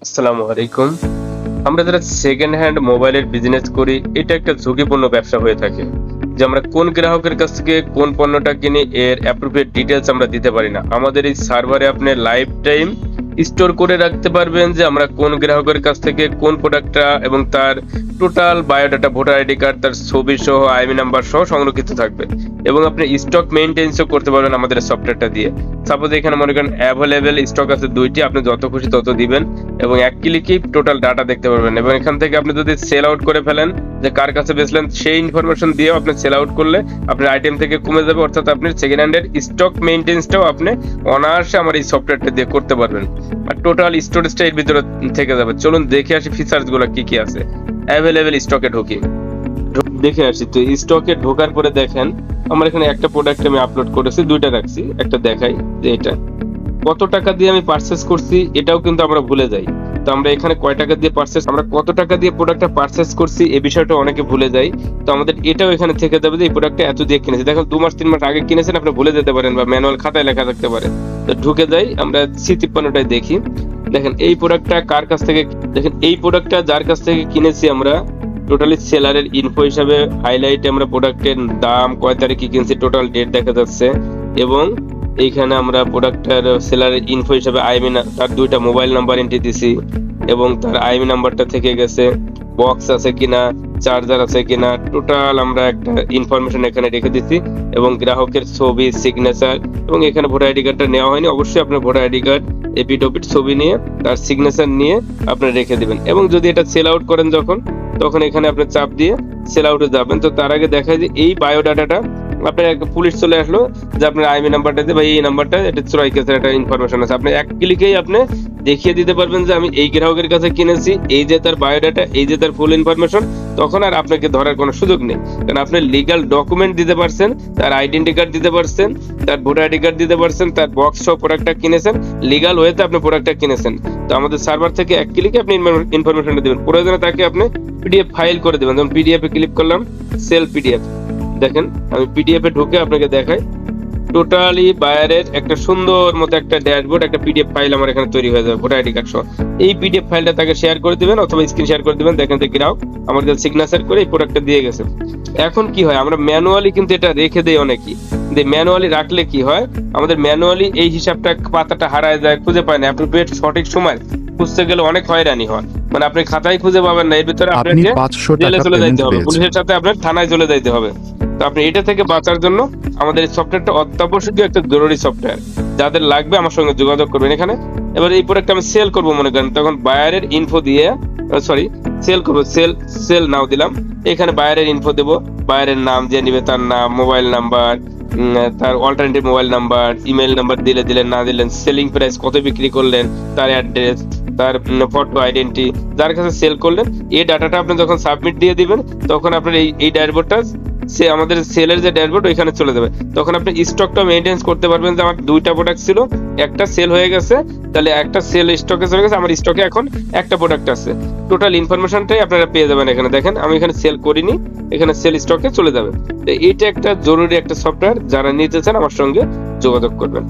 আসসালামু আলাইকুম। আমরা যারা সেকেন্ড হ্যান্ড মোবাইলের বিজনেস করি, এটা একটা ঝুঁকিপূর্ণ ব্যবসা হয়ে থাকে। যে আমরা কোন গ্রাহকের কাছ থেকে কোন পণ্যটা কিনি এর অ্যাপ্রোপ্রিয়েট ডিটেইলস আমরা দিতে পারি না। আমাদের এই সার্ভারে আপনি লাইফ টাইম স্টোর করে রাখতে পারবেন যে আমরা কোন গ্রাহকের কাছ থেকে কোন প্রোডাক্টটা এবং তার total biodata, voter ID card, তার ছবি সহ আইএমই নাম্বার সহ সংরক্ষিত থাকবে। এবং আপনি স্টক মেইনটেন্সও করতে পারবেন আমাদের সফটওয়্যারটা দিয়ে। সাপোজ এখানে মনে করেন অ্যাভেলেবেল স্টক আছে 2টি, আপনি যত খুশি তত দিবেন এবং এক ক্লিকেই টোটাল ডাটা দেখতে পারবেন। এবং এখান থেকে আপনি যদি সেল আউট করে ফেলেন, যে কার কাছে বেচলেন সেই ইনফরমেশন দিয়েও আপনি সেল আউট করলে আপনার আইটেম থেকে কমে যাবে, অর্থাৎ আপনি সেকেন্ড হ্যান্ডের স্টক মেইনটেন্সটাও আপনি অনায়াসে আমার এই সফটওয়্যারটা দিয়ে করতে পারবেন। আর টোটাল স্টোরেজটা এর ভিতরে থেকে যাবে। চলুন দেখে আসি ফিচার্স গুলো কি কি আছে। অ্যাভেলেবেল স্টকে ঢুকি, দেখে আসি। তো স্টকে ঢোকার পরে দেখেন আমার এখানে একটা প্রোডাক্ট আমি আপলোড করেছি, 2টা রাখছি। একটা দেখাই যে এটা কত টাকা দিয়ে আমি পারচেজ করছি, এটাও কিন্তু আমরা ভুলে যাই। তো আমরা এখানে কয় টাকা দিয়ে পারচেজ, আমরা কত টাকা দিয়ে প্রোডাক্টটা পারচেজ করছি এই বিষয়টা অনেকে ভুলে যায়। তো আমাদের এটাও এখানে থেকে যাবে যে এই প্রোডাক্টটা এত দিয়ে কিনেছি। দেখেন 2 মাস 3 মাস আগে কিনেছেন, আপনি ভুলে যেতে পারেন বা ম্যানুয়াল খাতায় লেখা থাকতে পারে। তো ঢুকে যাই, আমরা C53টাই দেখি। দেখেন এই প্রোডাক্টটা কার কাছ থেকে, দেখেন এই প্রোডাক্টটা যার কাছ থেকে কিনেছি আমরা টোটালি সেলারের ইনফো হিসাবে হাইলাইটে আমরা প্রোডাক্টের দাম, কয় তারিখে কিনছি, টোটাল ডেট দেখা যাচ্ছে। এবং এইখানে আমরা প্রোডাক্টের সেলারের ইনফো হিসাবে আইএমই তার 2টা মোবাইল নাম্বার এন্ট্রি দিছি এবং তার আইএমই নাম্বারটা থেকে গেছে, বক্স আছে কিনা, চার্জার আছে কিনা, টোটাল আমরা একটা ইনফরমেশন এখানে রেখে দিচ্ছি। এবং গ্রাহকের ছবি, সিগনেচার, এবং এখানে ভোটার আইডি কার্ডটা নেওয়া হয়নি, অবশ্যই আপনার ভোটার আইডি কার্ড এপিডোপিট ছবি নিয়ে তার সিগনেচার নিয়ে আপনি রেখে দিবেন। এবং যদি এটা সেল আউট করেন তখন এখানে আপনি চাপ দিয়ে সেল আউটে যাবেন। তো তার আগে দেখায় যে এই বায়োডাটাটা আপনার একটা পুলিশ চলে আসলো যে আপনার আইএমই নাম্বারটা দিয়ে, ভাই এই নাম্বারটা এটা চোরাই কেসের একটা ইনফরমেশন আছে, আপনি এক ক্লিকেই আপনি দেখিয়ে দিতে পারবেন যে আমি এই গ্রাহকের কাছে কিনেছি, এই যে তার বায়োডাটা, এই যে তার ফুল ইনফরমেশন। তখন আর আপনাকে ধরার কোনো সুযোগ নেই, কারণ আপনি লিগ্যাল ডকুমেন্ট দিতে পারছেন, তার আইডেন্টি কার্ড দিতে পারছেন, তার ভোটার আইডি কার্ড দিতে পারছেন, তার বক্স সহ প্রোডাক্টটা কিনেছেন, লিগ্যাল ওয়েতে আপনি প্রোডাক্টটা কিনেছেন। তো আমাদের সার্ভার থেকে এক ক্লিকে আপনি ইনফরমেশনটা দিবেন। প্রয়োজনে তাকে আপনি পিডিএফ ফাইল করে দেবেন। যেমন পিডিএফ এ ক্লিক করলাম, সেল পিডিএফ। দেখেন আমি পিডিএফ এ ঢুকে আপনাকে দেখাই, টোটালি বায়ারের একটা সুন্দর মতো একটা ড্যাশবোর্ড, একটা পিডিএফ ফাইল আমার এখানে তৈরি হয়ে যাবে ভোটার আইডি কার্ড সহ। এই পিডিএফ ফাইলটা তাকে শেয়ার করে দিবেন অথবা স্ক্রিন শেয়ার করে দিবেন। দেখেন যে গ্রাহক আমার কাছে সিগনেচার করে এই প্রোডাক্টটা দিয়ে গেছে। এখন কি হয়, আমরা ম্যানুয়ালি কিন্তু এটা রেখে দেই অনেকেই। ম্যানুয়ালি রাখলে কি হয়, আমাদের ম্যানুয়ালি এই হিসাবটা, পাতাটা হারায় যায়, খুঁজে পায় না। অ্যাপ্রোপ্রিয়েট সঠিক সময় খুঁজতে গেলে অনেক হয়রানি হয়, মানে আপনি খাতায় খুঁজে পাবেন না, এর ভিতরে আপনাকে জেলে চলে যাইতে হবে, পুলিশের সাথে আপনার থানায় চলে যাইতে হবে। তো আপনি এটা থেকে বাঁচার জন্য আমাদের এই সফটওয়্যারটা অত্যাবশ্যকীয় একটা জরুরি সফটওয়্যার। যাদের লাগবে আমার সঙ্গে যোগাযোগ করবেন এখানে। এবার এই প্রোডাক্ট আমি সেল করবো মনে করেন, তখন বায়ারের ইনফো দিয়ে, সেল করবো, সেল নাও দিলাম। এখানে বায়ারের ইনফো দেবো, বায়ারের নাম যে নিবে তার নাম, মোবাইল নাম্বার, তার alternative mobile number, email number দিলেন, না দিলেন, সেলিং প্রাইস কত বিক্রি করলেন, তার অ্যাড্রেস, তার ফটো আইডেন্টি, যার কাছে সেল করলেন, এই ডাটাটা আপনি যখন সাবমিট দিয়ে দিবেন তখন আপনার এই ড্যাশবোর্ডটা, সে আমাদের সেলের যে ড্যাশবোর্ড ওইখানে চলে যাবে। তখন আপনি স্টকটা মেইনটেইন করতে পারবেন যে আমার 2টা প্রোডাক্ট ছিল, একটা সেল হয়ে গেছে, তাহলে একটা সেল স্টকে চলে গেছে, আমার স্টকে এখন একটা প্রোডাক্ট আছে। টোটাল ইনফরমেশনটাই আপনারা পেয়ে যাবেন এখানে। দেখেন আমি এখানে সেল করিনি, এখানে সেল স্টকে চলে যাবে। তো এটা একটা জরুরি একটা সফটওয়্যার, যারা নিতে চান আমার সঙ্গে যোগাযোগ করবেন।